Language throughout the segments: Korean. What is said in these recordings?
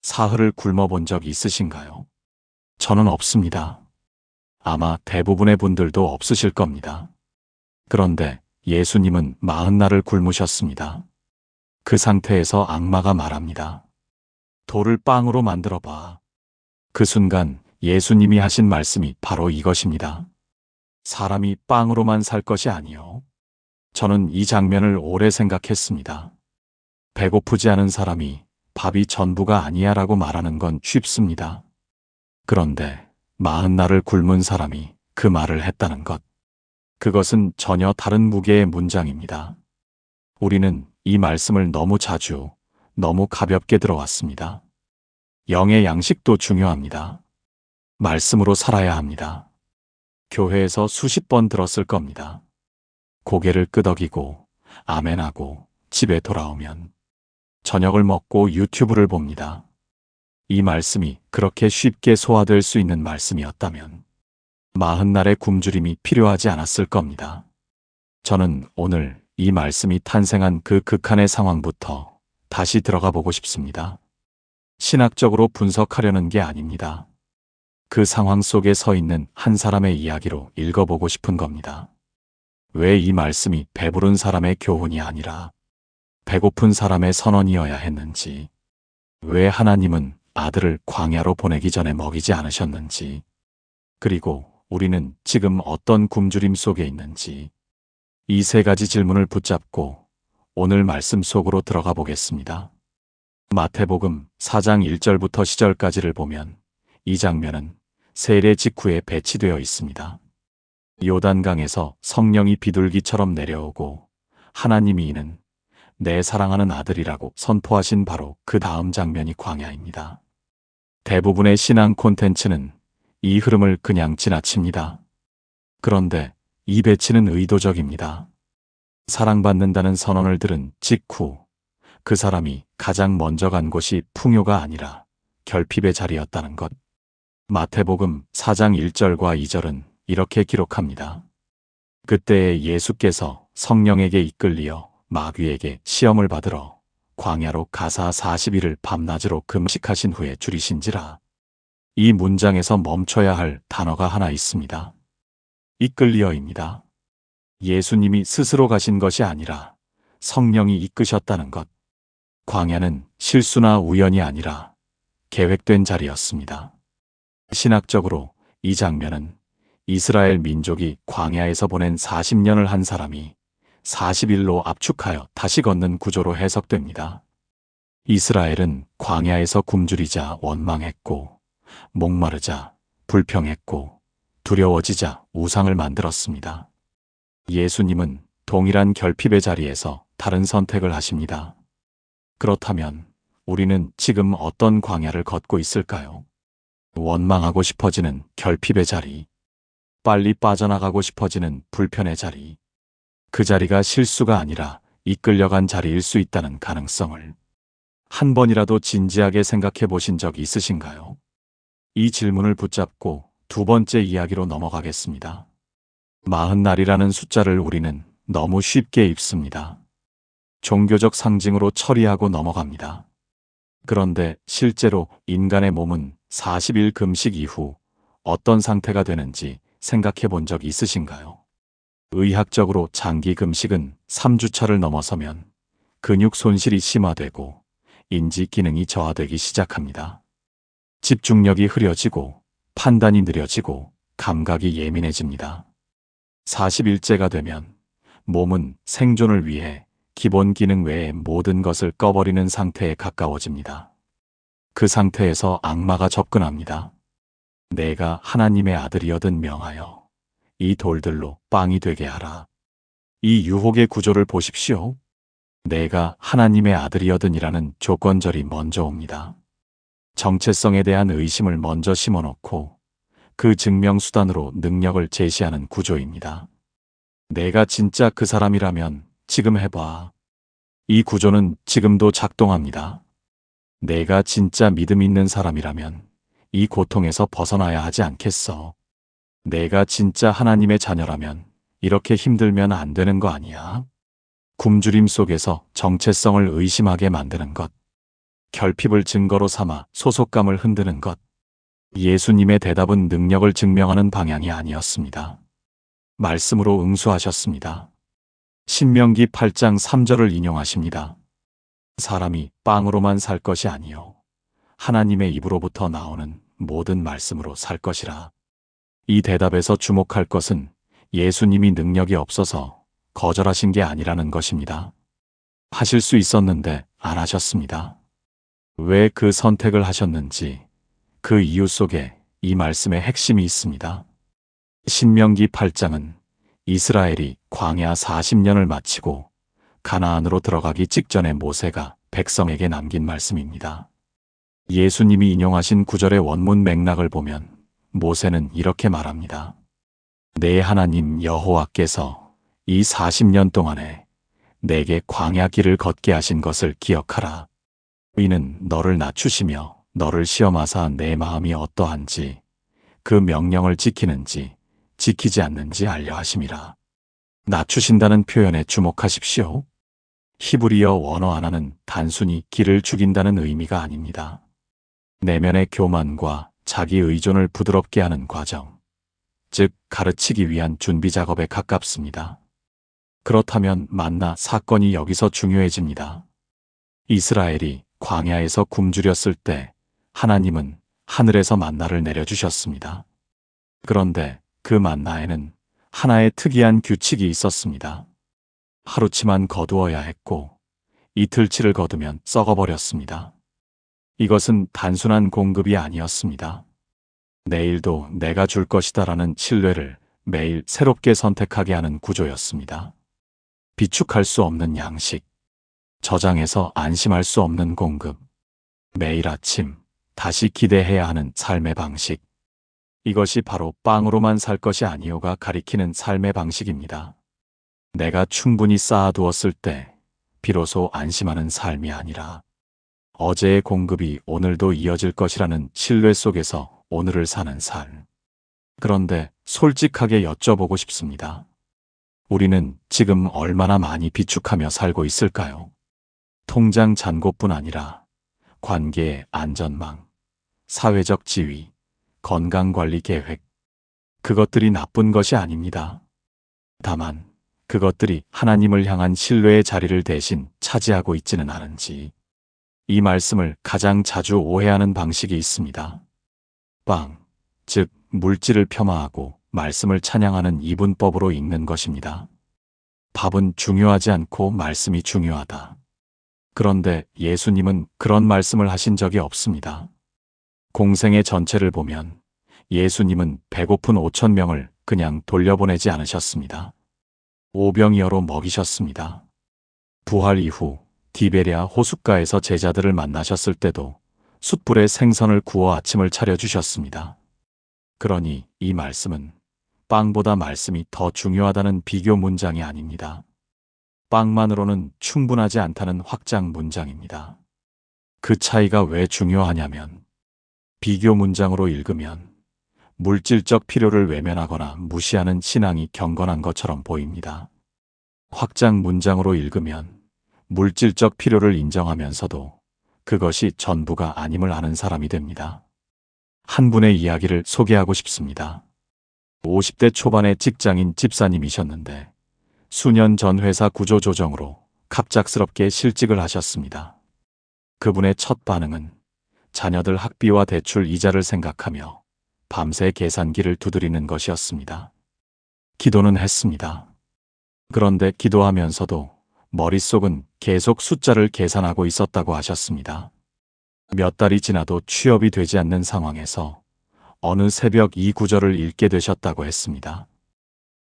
사흘을 굶어본 적 있으신가요? 저는 없습니다. 아마 대부분의 분들도 없으실 겁니다. 그런데 예수님은 40날을 굶으셨습니다. 그 상태에서 악마가 말합니다. 돌을 빵으로 만들어 봐. 그 순간 예수님이 하신 말씀이 바로 이것입니다. 사람이 빵으로만 살 것이 아니요. 저는 이 장면을 오래 생각했습니다. 배고프지 않은 사람이 밥이 전부가 아니야 라고 말하는 건 쉽습니다. 그런데 40날을 굶은 사람이 그 말을 했다는 것. 그것은 전혀 다른 무게의 문장입니다. 우리는 이 말씀을 너무 자주, 너무 가볍게 들어왔습니다. 영의 양식도 중요합니다. 말씀으로 살아야 합니다. 교회에서 수십 번 들었을 겁니다. 고개를 끄덕이고 아멘하고 집에 돌아오면 저녁을 먹고 유튜브를 봅니다. 이 말씀이 그렇게 쉽게 소화될 수 있는 말씀이었다면 40날의 굶주림이 필요하지 않았을 겁니다. 저는 오늘 이 말씀이 탄생한 그 극한의 상황부터 다시 들어가 보고 싶습니다. 신학적으로 분석하려는 게 아닙니다. 그 상황 속에 서 있는 한 사람의 이야기로 읽어보고 싶은 겁니다. 왜 이 말씀이 배부른 사람의 교훈이 아니라 배고픈 사람의 선언이어야 했는지, 왜 하나님은 아들을 광야로 보내기 전에 먹이지 않으셨는지, 그리고 우리는 지금 어떤 굶주림 속에 있는지, 이 세 가지 질문을 붙잡고 오늘 말씀 속으로 들어가 보겠습니다. 마태복음 4장 1절부터 10절까지를 보면 이 장면은 세례 직후에 배치되어 있습니다. 요단강에서 성령이 비둘기처럼 내려오고 하나님이 이는 내 사랑하는 아들이라고 선포하신 바로 그 다음 장면이 광야입니다. 대부분의 신앙 콘텐츠는 이 흐름을 그냥 지나칩니다. 그런데 이 배치는 의도적입니다. 사랑받는다는 선언을 들은 직후 그 사람이 가장 먼저 간 곳이 풍요가 아니라 결핍의 자리였다는 것. 마태복음 4장 1절과 2절은 이렇게 기록합니다. 그때에 예수께서 성령에게 이끌리어 마귀에게 시험을 받으러 광야로 가사 40일을 밤낮으로 금식하신 후에 줄이신지라. 이 문장에서 멈춰야 할 단어가 하나 있습니다. 이끌리어입니다. 예수님이 스스로 가신 것이 아니라 성령이 이끄셨다는 것. 광야는 실수나 우연이 아니라 계획된 자리였습니다. 신학적으로 이 장면은 이스라엘 민족이 광야에서 보낸 40년을 한 사람이 40일로 압축하여 다시 걷는 구조로 해석됩니다. 이스라엘은 광야에서 굶주리자 원망했고, 목마르자 불평했고, 두려워지자 우상을 만들었습니다. 예수님은 동일한 결핍의 자리에서 다른 선택을 하십니다. 그렇다면 우리는 지금 어떤 광야를 걷고 있을까요? 원망하고 싶어지는 결핍의 자리, 빨리 빠져나가고 싶어지는 불편의 자리, 그 자리가 실수가 아니라 이끌려간 자리일 수 있다는 가능성을 한 번이라도 진지하게 생각해 보신 적 있으신가요? 이 질문을 붙잡고 두 번째 이야기로 넘어가겠습니다. 40날이라는 숫자를 우리는 너무 쉽게 입습니다. 종교적 상징으로 처리하고 넘어갑니다. 그런데 실제로 인간의 몸은 40일 금식 이후 어떤 상태가 되는지 생각해 본 적 있으신가요? 의학적으로 장기 금식은 3주차를 넘어서면 근육 손실이 심화되고 인지 기능이 저하되기 시작합니다. 집중력이 흐려지고 판단이 느려지고 감각이 예민해집니다. 40일째가 되면 몸은 생존을 위해 기본 기능 외의 모든 것을 꺼버리는 상태에 가까워집니다. 그 상태에서 악마가 접근합니다. 내가 하나님의 아들이여든 명하여 이 돌들로 빵이 되게 하라. 이 유혹의 구조를 보십시오. 내가 하나님의 아들이여든이라는 조건절이 먼저 옵니다. 정체성에 대한 의심을 먼저 심어놓고 그 증명수단으로 능력을 제시하는 구조입니다. 내가 진짜 그 사람이라면 지금 해봐. 이 구조는 지금도 작동합니다. 내가 진짜 믿음 있는 사람이라면 이 고통에서 벗어나야 하지 않겠어. 내가 진짜 하나님의 자녀라면 이렇게 힘들면 안 되는 거 아니야? 굶주림 속에서 정체성을 의심하게 만드는 것. 결핍을 증거로 삼아 소속감을 흔드는 것. 예수님의 대답은 능력을 증명하는 방향이 아니었습니다. 말씀으로 응수하셨습니다. 신명기 8장 3절을 인용하십니다. 사람이 빵으로만 살 것이 아니요 하나님의 입으로부터 나오는 모든 말씀으로 살 것이라. 이 대답에서 주목할 것은 예수님이 능력이 없어서 거절하신 게 아니라는 것입니다. 하실 수 있었는데 안 하셨습니다. 왜 그 선택을 하셨는지 그 이유 속에 이 말씀의 핵심이 있습니다. 신명기 8장은 이스라엘이 광야 40년을 마치고 가나안으로 들어가기 직전에 모세가 백성에게 남긴 말씀입니다. 예수님이 인용하신 구절의 원문 맥락을 보면 모세는 이렇게 말합니다. 내 하나님 여호와께서 이 40년 동안에 내게 광야 길을 걷게 하신 것을 기억하라. 이는 너를 낮추시며 너를 시험하사 내 마음이 어떠한지 그 명령을 지키는지 지키지 않는지 알려 하심이라. 낮추신다는 표현에 주목하십시오. 히브리어 원어 하나는 단순히 길을 죽인다는 의미가 아닙니다. 내면의 교만과 자기 의존을 부드럽게 하는 과정, 즉 가르치기 위한 준비 작업에 가깝습니다. 그렇다면 만나 사건이 여기서 중요해집니다. 이스라엘이 광야에서 굶주렸을 때 하나님은 하늘에서 만나를 내려주셨습니다. 그런데 그 만나에는 하나의 특이한 규칙이 있었습니다. 하루치만 거두어야 했고 이틀치를 거두면 썩어버렸습니다. 이것은 단순한 공급이 아니었습니다. 내일도 내가 줄 것이다라는 신뢰를 매일 새롭게 선택하게 하는 구조였습니다. 비축할 수 없는 양식, 저장해서 안심할 수 없는 공급, 매일 아침 다시 기대해야 하는 삶의 방식. 이것이 바로 빵으로만 살 것이 아니오가 가리키는 삶의 방식입니다. 내가 충분히 쌓아두었을 때 비로소 안심하는 삶이 아니라 어제의 공급이 오늘도 이어질 것이라는 신뢰 속에서 오늘을 사는 삶. 그런데 솔직하게 여쭤보고 싶습니다. 우리는 지금 얼마나 많이 비축하며 살고 있을까요? 통장 잔고뿐 아니라 관계의 안전망, 사회적 지위, 건강관리 계획. 그것들이 나쁜 것이 아닙니다. 다만 그것들이 하나님을 향한 신뢰의 자리를 대신 차지하고 있지는 않은지. 이 말씀을 가장 자주 오해하는 방식이 있습니다. 빵, 즉 물질을 폄하하고 말씀을 찬양하는 이분법으로 읽는 것입니다. 밥은 중요하지 않고 말씀이 중요하다. 그런데 예수님은 그런 말씀을 하신 적이 없습니다. 공생의 전체를 보면 예수님은 배고픈 5천 명을 그냥 돌려보내지 않으셨습니다. 오병이어로 먹이셨습니다. 부활 이후 디베랴 호숫가에서 제자들을 만나셨을 때도 숯불에 생선을 구워 아침을 차려주셨습니다. 그러니 이 말씀은 빵보다 말씀이 더 중요하다는 비교 문장이 아닙니다. 빵만으로는 충분하지 않다는 확장 문장입니다. 그 차이가 왜 중요하냐면 비교 문장으로 읽으면 물질적 필요를 외면하거나 무시하는 신앙이 경건한 것처럼 보입니다. 확장 문장으로 읽으면 물질적 필요를 인정하면서도 그것이 전부가 아님을 아는 사람이 됩니다. 한 분의 이야기를 소개하고 싶습니다. 50대 초반의 직장인 집사님이셨는데 수년 전 회사 구조 조정으로 갑작스럽게 실직을 하셨습니다. 그분의 첫 반응은 자녀들 학비와 대출 이자를 생각하며 밤새 계산기를 두드리는 것이었습니다. 기도는 했습니다. 그런데 기도하면서도 머릿속은 계속 숫자를 계산하고 있었다고 하셨습니다. 몇 달이 지나도 취업이 되지 않는 상황에서 어느 새벽 이 구절을 읽게 되셨다고 했습니다.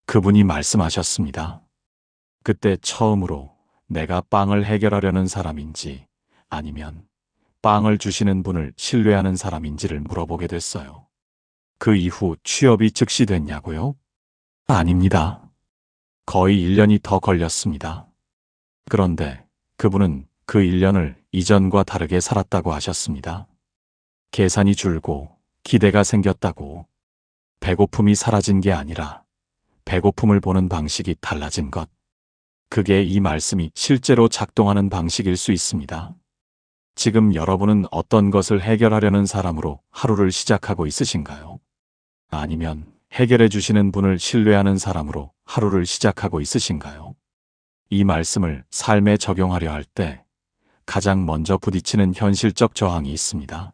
그분이 말씀하셨습니다. 그때 처음으로 내가 빵을 해결하려는 사람인지 아니면 빵을 주시는 분을 신뢰하는 사람인지를 물어보게 됐어요. 그 이후 취업이 즉시 됐냐고요? 아닙니다. 거의 1년이 더 걸렸습니다. 그런데 그분은 그 1년을 이전과 다르게 살았다고 하셨습니다. 계산이 줄고 기대가 생겼다고. 배고픔이 사라진 게 아니라 배고픔을 보는 방식이 달라진 것. 그게 이 말씀이 실제로 작동하는 방식일 수 있습니다. 지금 여러분은 어떤 것을 해결하려는 사람으로 하루를 시작하고 있으신가요? 아니면 해결해 주시는 분을 신뢰하는 사람으로 하루를 시작하고 있으신가요? 이 말씀을 삶에 적용하려 할 때 가장 먼저 부딪히는 현실적 저항이 있습니다.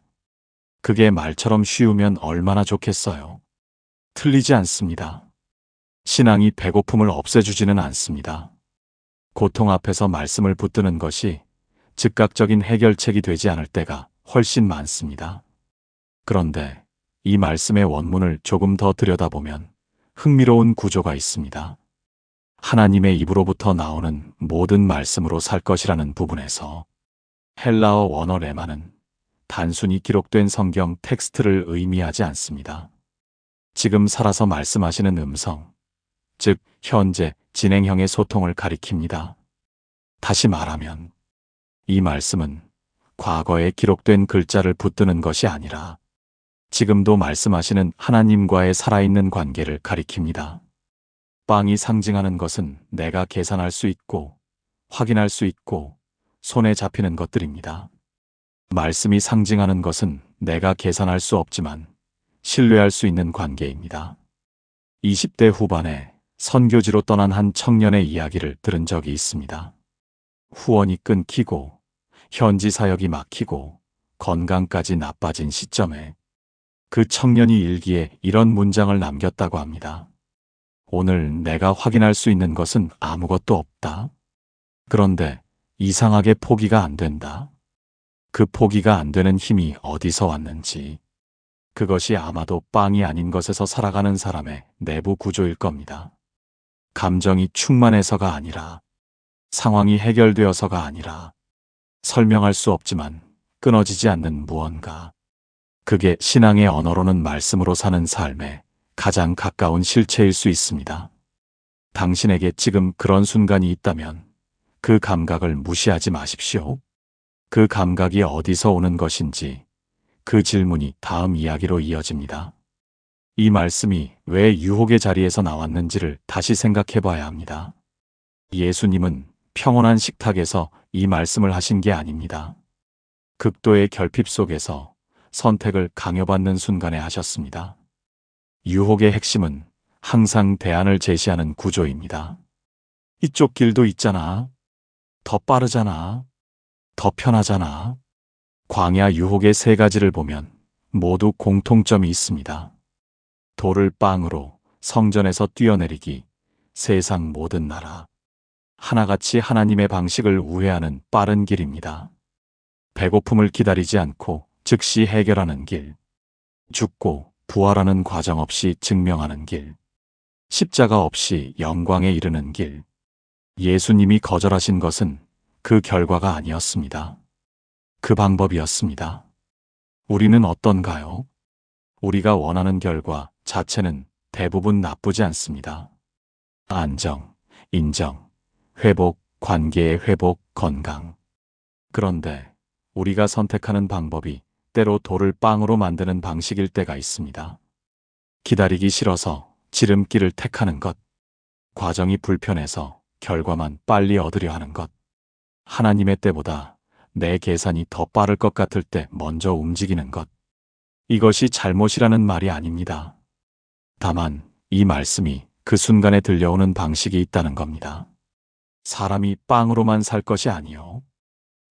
그게 말처럼 쉬우면 얼마나 좋겠어요. 틀리지 않습니다. 신앙이 배고픔을 없애주지는 않습니다. 고통 앞에서 말씀을 붙드는 것이 즉각적인 해결책이 되지 않을 때가 훨씬 많습니다. 그런데 이 말씀의 원문을 조금 더 들여다보면 흥미로운 구조가 있습니다. 하나님의 입으로부터 나오는 모든 말씀으로 살 것이라는 부분에서 헬라어 원어 레마는 단순히 기록된 성경 텍스트를 의미하지 않습니다. 지금 살아서 말씀하시는 음성, 즉 현재 진행형의 소통을 가리킵니다. 다시 말하면 이 말씀은 과거에 기록된 글자를 붙드는 것이 아니라 지금도 말씀하시는 하나님과의 살아있는 관계를 가리킵니다. 빵이 상징하는 것은 내가 계산할 수 있고 확인할 수 있고 손에 잡히는 것들입니다. 말씀이 상징하는 것은 내가 계산할 수 없지만 신뢰할 수 있는 관계입니다. 20대 후반에 선교지로 떠난 한 청년의 이야기를 들은 적이 있습니다. 후원이 끊기고 현지 사역이 막히고 건강까지 나빠진 시점에 그 청년이 일기에 이런 문장을 남겼다고 합니다. 오늘 내가 확인할 수 있는 것은 아무것도 없다. 그런데 이상하게 포기가 안 된다. 그 포기가 안 되는 힘이 어디서 왔는지, 그것이 아마도 빵이 아닌 것에서 살아가는 사람의 내부 구조일 겁니다. 감정이 충만해서가 아니라, 상황이 해결되어서가 아니라, 설명할 수 없지만 끊어지지 않는 무언가. 그게 신앙의 언어로는 말씀으로 사는 삶에 가장 가까운 실체일 수 있습니다. 당신에게 지금 그런 순간이 있다면 그 감각을 무시하지 마십시오. 그 감각이 어디서 오는 것인지 그 질문이 다음 이야기로 이어집니다. 이 말씀이 왜 유혹의 자리에서 나왔는지를 다시 생각해 봐야 합니다. 예수님은 평온한 식탁에서 이 말씀을 하신 게 아닙니다. 극도의 결핍 속에서 선택을 강요받는 순간에 하셨습니다. 유혹의 핵심은 항상 대안을 제시하는 구조입니다. 이쪽 길도 있잖아. 더 빠르잖아. 더 편하잖아. 광야 유혹의 세 가지를 보면 모두 공통점이 있습니다. 돌을 빵으로 성전에서 뛰어내리기, 세상 모든 나라. 하나같이 하나님의 방식을 우회하는 빠른 길입니다. 배고픔을 기다리지 않고 즉시 해결하는 길. 죽고 부활하는 과정 없이 증명하는 길. 십자가 없이 영광에 이르는 길. 예수님이 거절하신 것은 그 결과가 아니었습니다. 그 방법이었습니다. 우리는 어떤가요? 우리가 원하는 결과 자체는 대부분 나쁘지 않습니다. 안정, 인정, 회복, 관계의 회복, 건강. 그런데 우리가 선택하는 방법이 때로 돌을 빵으로 만드는 방식일 때가 있습니다. 기다리기 싫어서 지름길을 택하는 것. 과정이 불편해서 결과만 빨리 얻으려 하는 것. 하나님의 때보다 내 계산이 더 빠를 것 같을 때 먼저 움직이는 것. 이것이 잘못이라는 말이 아닙니다. 다만 이 말씀이 그 순간에 들려오는 방식이 있다는 겁니다. 사람이 빵으로만 살 것이 아니요.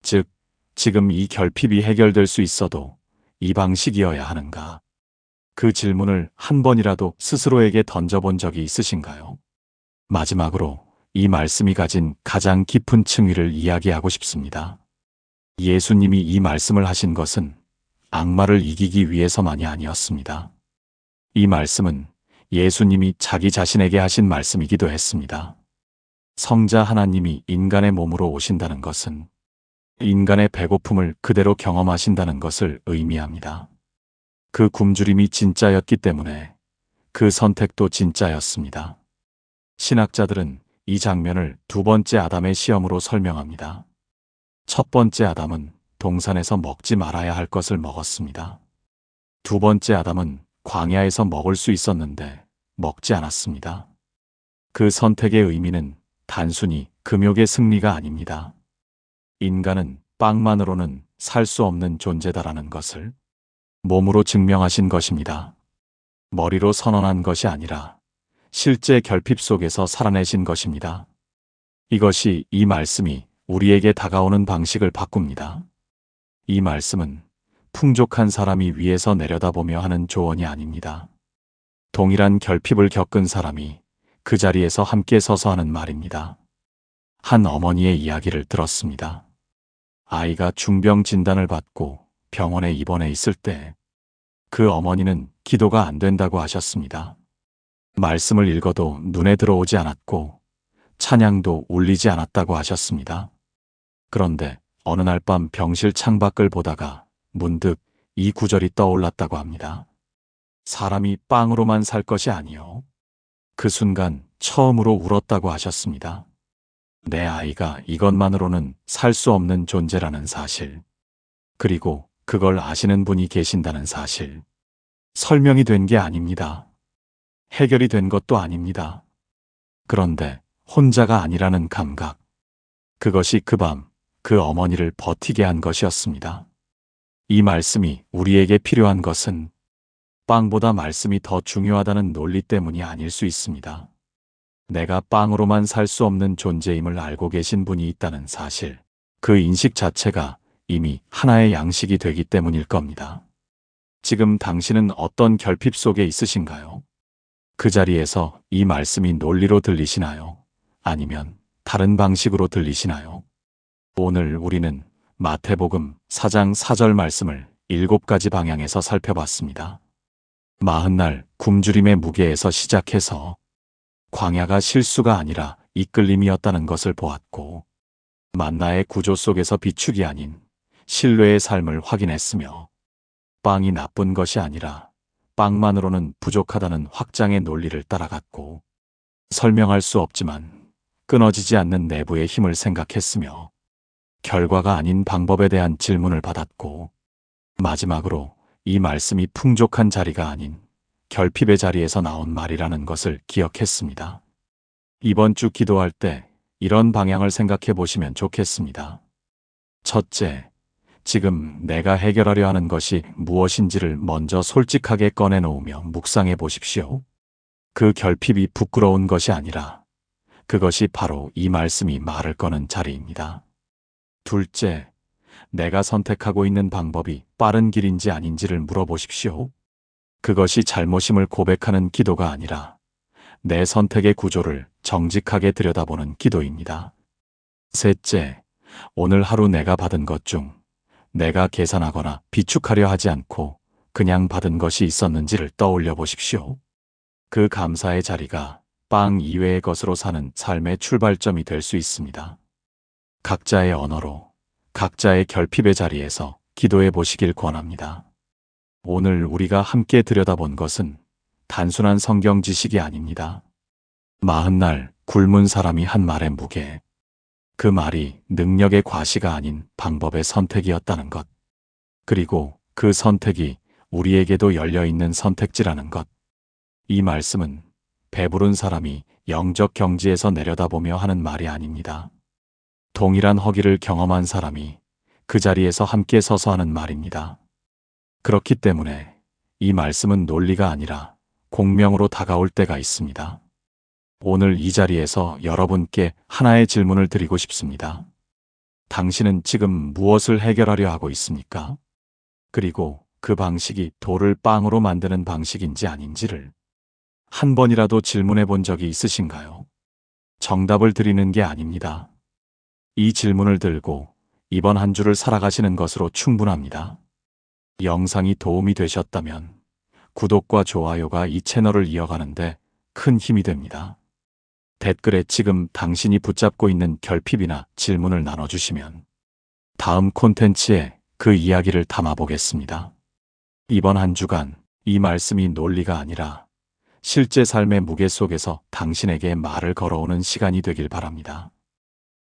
즉, 지금 이 결핍이 해결될 수 있어도 이 방식이어야 하는가? 그 질문을 한 번이라도 스스로에게 던져본 적이 있으신가요? 마지막으로 이 말씀이 가진 가장 깊은 층위를 이야기하고 싶습니다. 예수님이 이 말씀을 하신 것은 악마를 이기기 위해서만이 아니었습니다. 이 말씀은 예수님이 자기 자신에게 하신 말씀이기도 했습니다. 성자 하나님이 인간의 몸으로 오신다는 것은 인간의 배고픔을 그대로 경험하신다는 것을 의미합니다. 그 굶주림이 진짜였기 때문에 그 선택도 진짜였습니다. 신학자들은 이 장면을 두 번째 아담의 시험으로 설명합니다. 첫 번째 아담은 동산에서 먹지 말아야 할 것을 먹었습니다. 두 번째 아담은 광야에서 먹을 수 있었는데 먹지 않았습니다. 그 선택의 의미는 단순히 금욕의 승리가 아닙니다. 인간은 빵만으로는 살 수 없는 존재다라는 것을 몸으로 증명하신 것입니다. 머리로 선언한 것이 아니라 실제 결핍 속에서 살아내신 것입니다. 이것이 이 말씀이 우리에게 다가오는 방식을 바꿉니다. 이 말씀은 풍족한 사람이 위에서 내려다보며 하는 조언이 아닙니다. 동일한 결핍을 겪은 사람이 그 자리에서 함께 서서 하는 말입니다. 한 어머니의 이야기를 들었습니다. 아이가 중병 진단을 받고 병원에 입원해 있을 때 그 어머니는 기도가 안 된다고 하셨습니다. 말씀을 읽어도 눈에 들어오지 않았고 찬양도 울리지 않았다고 하셨습니다. 그런데 어느 날 밤 병실 창밖을 보다가 문득 이 구절이 떠올랐다고 합니다. 사람이 빵으로만 살 것이 아니요. 그 순간 처음으로 울었다고 하셨습니다. 내 아이가 이것만으로는 살 수 없는 존재라는 사실, 그리고 그걸 아시는 분이 계신다는 사실. 설명이 된 게 아닙니다. 해결이 된 것도 아닙니다. 그런데 혼자가 아니라는 감각. 그것이 그 밤 그 어머니를 버티게 한 것이었습니다. 이 말씀이 우리에게 필요한 것은 빵보다 말씀이 더 중요하다는 논리 때문이 아닐 수 있습니다. 내가 빵으로만 살 수 없는 존재임을 알고 계신 분이 있다는 사실, 그 인식 자체가 이미 하나의 양식이 되기 때문일 겁니다. 지금 당신은 어떤 결핍 속에 있으신가요? 그 자리에서 이 말씀이 논리로 들리시나요? 아니면 다른 방식으로 들리시나요? 오늘 우리는 마태복음 4장 4절 말씀을 7가지 방향에서 살펴봤습니다. 40날 굶주림의 무게에서 시작해서 광야가 실수가 아니라 이끌림이었다는 것을 보았고, 만나의 구조 속에서 비축이 아닌 신뢰의 삶을 확인했으며, 빵이 나쁜 것이 아니라 빵만으로는 부족하다는 확장의 논리를 따라갔고, 설명할 수 없지만 끊어지지 않는 내부의 힘을 생각했으며, 결과가 아닌 방법에 대한 질문을 받았고, 마지막으로 이 말씀이 풍족한 자리가 아닌 결핍의 자리에서 나온 말이라는 것을 기억했습니다. 이번 주 기도할 때 이런 방향을 생각해 보시면 좋겠습니다. 첫째, 지금 내가 해결하려 하는 것이 무엇인지를 먼저 솔직하게 꺼내놓으며 묵상해 보십시오. 그 결핍이 부끄러운 것이 아니라 그것이 바로 이 말씀이 말을 거는 자리입니다. 둘째, 내가 선택하고 있는 방법이 빠른 길인지 아닌지를 물어보십시오. 그것이 잘못임을 고백하는 기도가 아니라 내 선택의 구조를 정직하게 들여다보는 기도입니다. 셋째, 오늘 하루 내가 받은 것 중 내가 계산하거나 비축하려 하지 않고 그냥 받은 것이 있었는지를 떠올려 보십시오. 그 감사의 자리가 빵 이외의 것으로 사는 삶의 출발점이 될 수 있습니다. 각자의 언어로, 각자의 결핍의 자리에서 기도해 보시길 권합니다. 오늘 우리가 함께 들여다본 것은 단순한 성경 지식이 아닙니다. 40날 굶은 사람이 한 말의 무게, 그 말이 능력의 과시가 아닌 방법의 선택이었다는 것, 그리고 그 선택이 우리에게도 열려있는 선택지라는 것. 이 말씀은 배부른 사람이 영적 경지에서 내려다보며 하는 말이 아닙니다. 동일한 허기를 경험한 사람이 그 자리에서 함께 서서 하는 말입니다. 그렇기 때문에 이 말씀은 논리가 아니라 공명으로 다가올 때가 있습니다. 오늘 이 자리에서 여러분께 하나의 질문을 드리고 싶습니다. 당신은 지금 무엇을 해결하려 하고 있습니까? 그리고 그 방식이 돌을 빵으로 만드는 방식인지 아닌지를 한 번이라도 질문해 본 적이 있으신가요? 정답을 드리는 게 아닙니다. 이 질문을 들고 이번 한 주를 살아가시는 것으로 충분합니다. 영상이 도움이 되셨다면 구독과 좋아요가 이 채널을 이어가는데 큰 힘이 됩니다. 댓글에 지금 당신이 붙잡고 있는 결핍이나 질문을 나눠주시면 다음 콘텐츠에 그 이야기를 담아보겠습니다. 이번 한 주간 이 말씀이 논리가 아니라 실제 삶의 무게 속에서 당신에게 말을 걸어오는 시간이 되길 바랍니다.